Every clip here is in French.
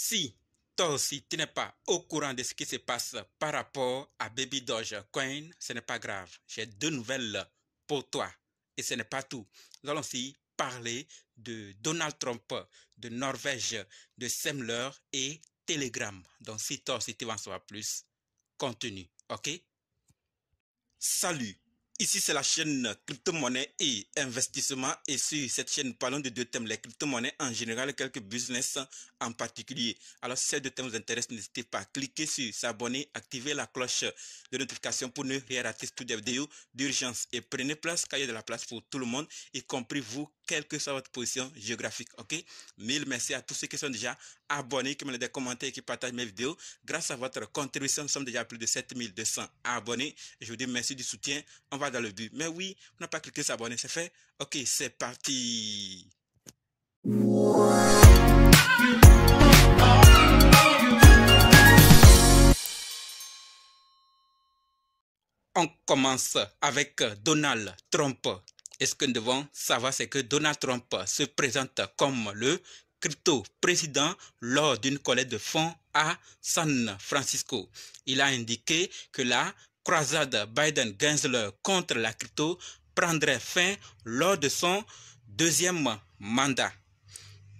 Si toi aussi tu n'es pas au courant de ce qui se passe par rapport à Baby Dogecoin, ce n'est pas grave. J'ai deux nouvelles pour toi. Et ce n'est pas tout. Nous allons aussi parler de Donald Trump, de Norvège, de Semler et Telegram. Donc si toi aussi tu veux en savoir plus, continue. Ok? Salut! Ici, c'est la chaîne crypto-monnaie et investissement. Et sur cette chaîne, parlons de deux thèmes, les crypto-monnaies en général et quelques business en particulier. Alors, si ces deux thèmes vous intéressent, n'hésitez pas à cliquer sur s'abonner, activer la cloche de notification pour ne rien rater toutes les vidéos d'urgence. Et prenez place, car il y a de la place pour tout le monde, y compris vous, quelle que soit votre position géographique. Ok? Mille merci à tous ceux qui sont déjà abonnés, qui me des commentaires et qui partagent mes vidéos. Grâce à votre contribution, nous sommes déjà à plus de 7200 abonnés. Et je vous dis merci du soutien. On va dans le but. Mais oui, on n'a pas cliqué s'abonner, c'est fait. Ok, c'est parti. On commence avec Donald Trump. Et ce que nous devons savoir, c'est que Donald Trump se présente comme le crypto-président lors d'une collecte de fonds à San Francisco. Il a indiqué que la croisade Biden-Gensler contre la crypto prendrait fin lors de son deuxième mandat.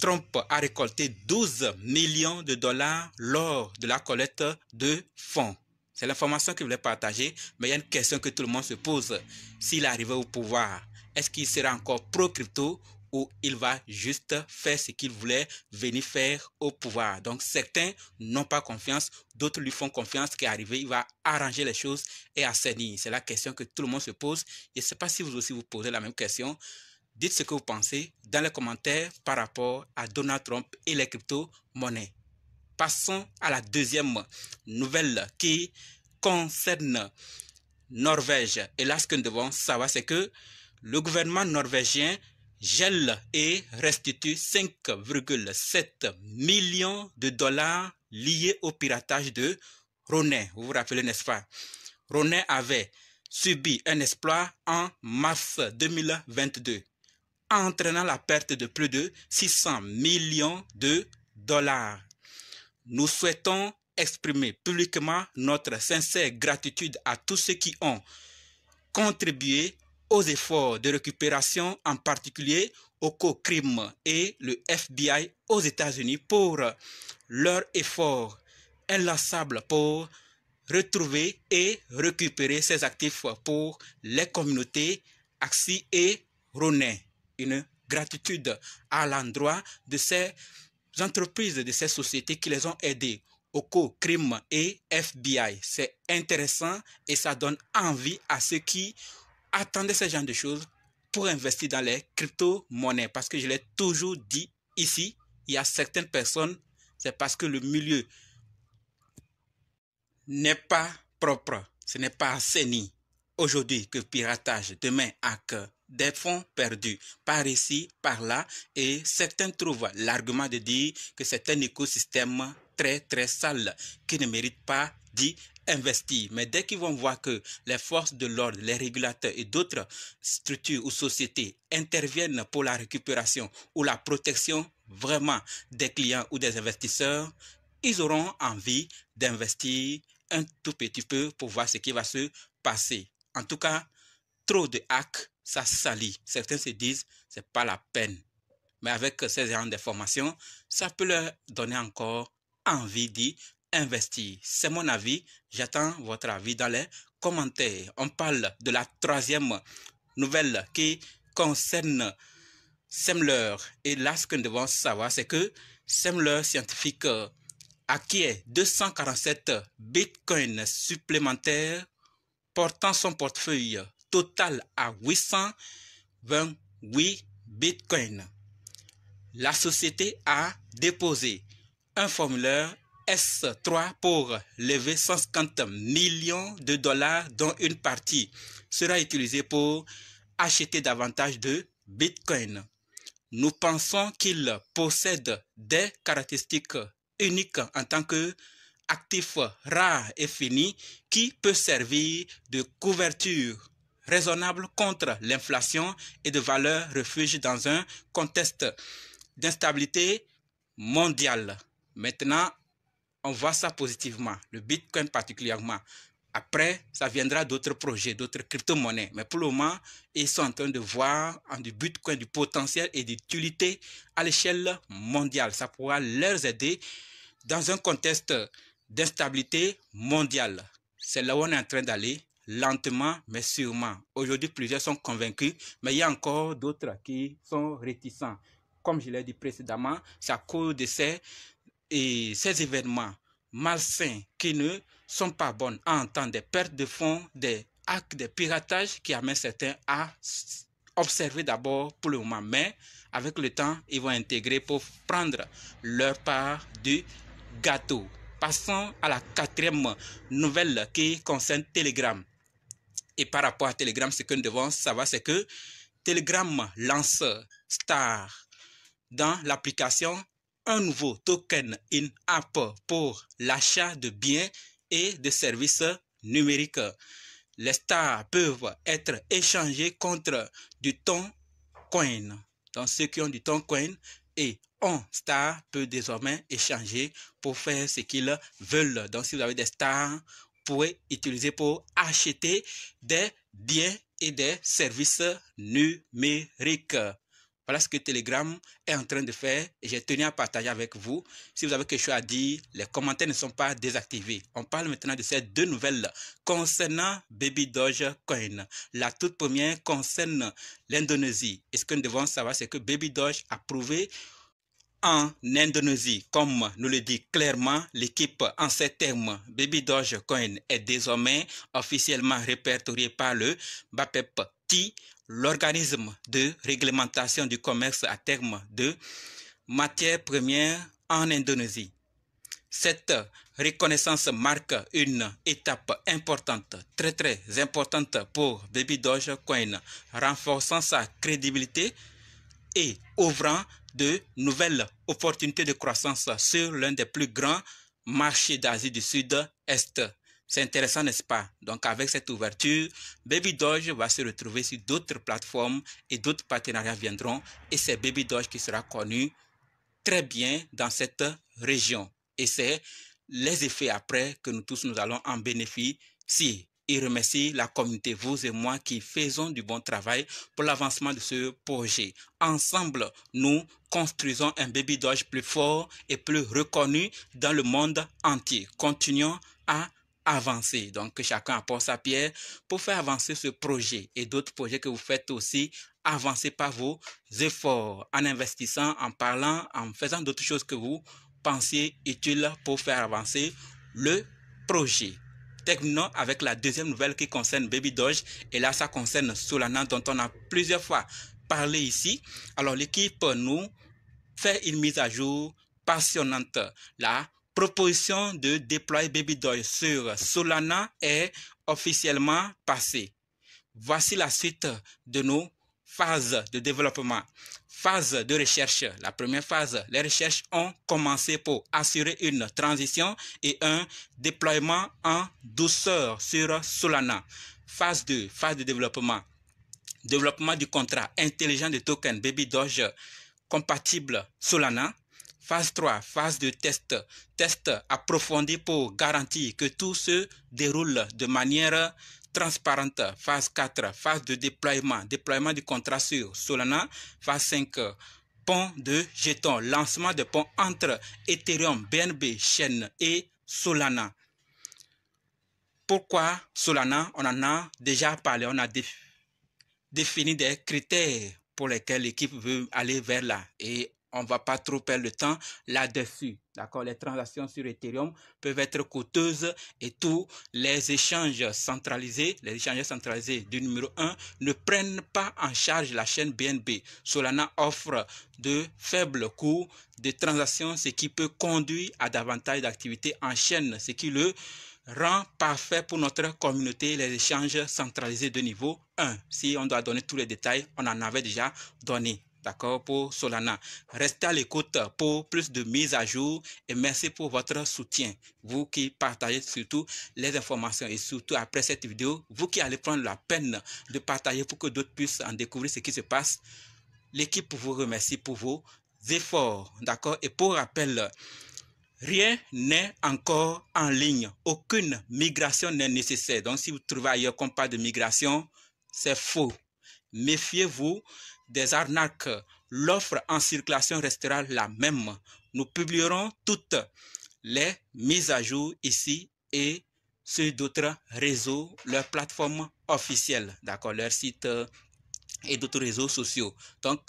Trump a récolté 12 millions de dollars lors de la collecte de fonds. C'est l'information qu'il voulait partager, mais il y a une question que tout le monde se pose. S'il arrivait au pouvoir, est-ce qu'il sera encore pro-crypto ou il va juste faire ce qu'il voulait venir faire au pouvoir? Donc certains n'ont pas confiance, d'autres lui font confiance qu'il est arrivé, il va arranger les choses et assainir. C'est la question que tout le monde se pose. Je ne sais pas si vous aussi vous posez la même question. Dites ce que vous pensez dans les commentaires par rapport à Donald Trump et les crypto-monnaies. Passons à la deuxième nouvelle qui concerne Norvège. Et là, ce que nous devons savoir, c'est que le gouvernement norvégien gèle et restitue 5,7 millions de dollars liés au piratage de Ronet. Vous vous rappelez, n'est-ce pas? Ronet avait subi un exploit en mars 2022. Entraînant la perte de plus de 600 millions de dollars. Nous souhaitons exprimer publiquement notre sincère gratitude à tous ceux qui ont contribué aux efforts de récupération, en particulier au co-crime et le FBI aux États-Unis pour leur effort inlassable pour retrouver et récupérer ces actifs pour les communautés Axie et Ronet. Une gratitude à l'endroit de ces entreprises, de ces sociétés qui les ont aidés au co-crime et FBI. C'est intéressant et ça donne envie à ceux qui attendaient ce genre de choses pour investir dans les crypto-monnaies. Parce que je l'ai toujours dit ici, il y a certaines personnes, c'est parce que le milieu n'est pas propre, ce n'est pas assaini. Aujourd'hui que piratage, demain hack, des fonds perdus par ici, par là, et certains trouvent l'argument de dire que c'est un écosystème très sale qui ne mérite pas d'y investir. Mais dès qu'ils vont voir que les forces de l'ordre, les régulateurs et d'autres structures ou sociétés interviennent pour la récupération ou la protection vraiment des clients ou des investisseurs, ils auront envie d'investir un tout petit peu pour voir ce qui va se passer. En tout cas, trop de hacks, ça salit. Certains se disent, c'est pas la peine. Mais avec ces genres d'informations, ça peut leur donner encore envie d'y investir. C'est mon avis. J'attends votre avis dans les commentaires. On parle de la troisième nouvelle qui concerne Semler. Et là, ce que nous devons savoir, c'est que Semler scientifique acquiert 247 bitcoins supplémentaires, portant son portefeuille total à 828 bitcoins. La société a déposé un formulaire S3 pour lever 150 millions de dollars, dont une partie sera utilisée pour acheter davantage de bitcoins. Nous pensons qu'il possède des caractéristiques unique en tant que actif rare et fini qui peut servir de couverture raisonnable contre l'inflation et de valeur refuge dans un contexte d'instabilité mondiale. Maintenant, on voit ça positivement, le Bitcoin particulièrement. Après, ça viendra d'autres projets, d'autres crypto-monnaies. Mais pour le moment, ils sont en train de voir en du Bitcoin du potentiel et d'utilité à l'échelle mondiale. Ça pourra leur aider dans un contexte d'instabilité mondiale. C'est là où on est en train d'aller, lentement mais sûrement. Aujourd'hui, plusieurs sont convaincus, mais il y a encore d'autres qui sont réticents. Comme je l'ai dit précédemment, c'est à cause de ces événements malsains qui ne sont pas bons à entendre, des pertes de fonds, des actes de piratage qui amènent certains à observer d'abord pour le moment, mais avec le temps, ils vont intégrer pour prendre leur part du gâteau. Passons à la quatrième nouvelle qui concerne Telegram. Et par rapport à Telegram, ce que nous devons savoir, c'est que Telegram lance Star dans l'application un nouveau token in-app pour l'achat de biens et de services numériques. Les stars peuvent être échangés contre du Toncoin. Donc ceux qui ont du Toncoin et un star peut désormais échanger pour faire ce qu'ils veulent. Donc si vous avez des stars, vous pouvez utiliser pour acheter des biens et des services numériques. Voilà ce que Telegram est en train de faire et j'ai tenu à partager avec vous. Si vous avez quelque chose à dire, les commentaires ne sont pas désactivés. On parle maintenant de ces deux nouvelles concernant Baby Dogecoin. La toute première concerne l'Indonésie. Et ce que nous devons savoir, c'est que Baby Doge a prouvé en Indonésie, comme nous le dit clairement l'équipe en ces termes, Baby Dogecoin est désormais officiellement répertorié par le BAPEPT, l'organisme de réglementation du commerce à terme de matières premières en Indonésie. Cette reconnaissance marque une étape importante, très importante pour Baby Dogecoin, renforçant sa crédibilité et ouvrant de nouvelles opportunités de croissance sur l'un des plus grands marchés d'Asie du Sud-Est. C'est intéressant, n'est-ce pas? Donc, avec cette ouverture, Baby Doge va se retrouver sur d'autres plateformes et d'autres partenariats viendront. Et c'est Baby Doge qui sera connu très bien dans cette région. Et c'est les effets après que nous tous nous allons en bénéficier. Et remercie la communauté, vous et moi, qui faisons du bon travail pour l'avancement de ce projet. Ensemble, nous construisons un Baby Doge plus fort et plus reconnu dans le monde entier. Continuons à avancer. Donc, que chacun apporte sa pierre pour faire avancer ce projet et d'autres projets que vous faites aussi, avancer par vos efforts, en investissant, en parlant, en faisant d'autres choses que vous pensiez utiles pour faire avancer le projet. Terminons avec la deuxième nouvelle qui concerne Baby Doge. Et là, ça concerne Solana, dont on a plusieurs fois parlé ici. Alors, l'équipe nous fait une mise à jour passionnante. La proposition de déployer Baby Doge sur Solana est officiellement passée. Voici la suite de nos phases de développement. Phase de recherche. La première phase, les recherches ont commencé pour assurer une transition et un déploiement en douceur sur Solana. Phase 2, phase de développement. Développement du contrat intelligent de token Baby Doge compatible Solana. Phase 3, phase de test. Test approfondi pour garantir que tout se déroule de manière transparente. Phase 4, phase de déploiement. Déploiement du contrat sur Solana. Phase 5, pont de jetons. Lancement de pont entre Ethereum, BNB, Chain et Solana. Pourquoi Solana? On en a déjà parlé. On a défini des critères pour lesquels l'équipe veut aller vers là. Et on ne va pas trop perdre le temps là-dessus. D'accord? Les transactions sur Ethereum peuvent être coûteuses et tous les échanges centralisés, du numéro 1 ne prennent pas en charge la chaîne BNB. Solana offre de faibles coûts de transactions, ce qui peut conduire à davantage d'activités en chaîne, ce qui le rend parfait pour notre communauté les échanges centralisés de niveau 1. Si on doit donner tous les détails, on en avait déjà donné. D'accord, pour Solana. Restez à l'écoute pour plus de mises à jour et merci pour votre soutien. Vous qui partagez surtout les informations et surtout après cette vidéo, vous qui allez prendre la peine de partager pour que d'autres puissent en découvrir ce qui se passe. L'équipe vous remercie pour vos efforts. D'accord, et pour rappel, Rien n'est encore en ligne. Aucune migration n'est nécessaire. Donc, si vous trouvez ailleurs qu'on parle de migration, c'est faux. Méfiez-vous des arnaques. L'offre en circulation restera la même. Nous publierons toutes les mises à jour ici et sur d'autres réseaux, leurs plateformes officielles, d'accord, leurs sites et d'autres réseaux sociaux. Donc,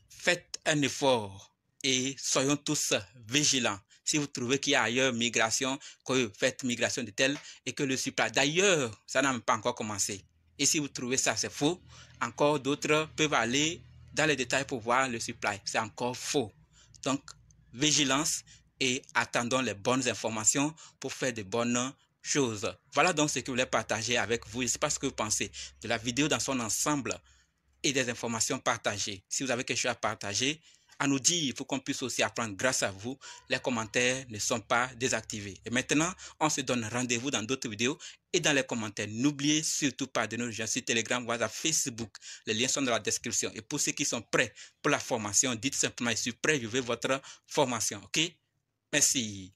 faites un effort et soyons tous vigilants. Si vous trouvez qu'il y a ailleurs migration, que vous faites migration de tel et que le supply, d'ailleurs, ça n'a même pas encore commencé. Et si vous trouvez ça, c'est faux, encore d'autres peuvent aller dans les détails pour voir le supply. C'est encore faux. Donc, vigilance et attendons les bonnes informations pour faire de bonnes choses. Voilà donc ce que je voulais partager avec vous. Je ne sais pas ce que vous pensez de la vidéo dans son ensemble et des informations partagées. Si vous avez quelque chose à partager, à nous dire, il faut qu'on puisse aussi apprendre grâce à vous. Les commentaires ne sont pas désactivés. Et maintenant, on se donne rendez-vous dans d'autres vidéos et dans les commentaires. N'oubliez surtout pas de nous rejoindre sur Telegram, WhatsApp, Facebook. Les liens sont dans la description. Et pour ceux qui sont prêts pour la formation, dites simplement, je suis prêt, je veux votre formation. OK? Merci.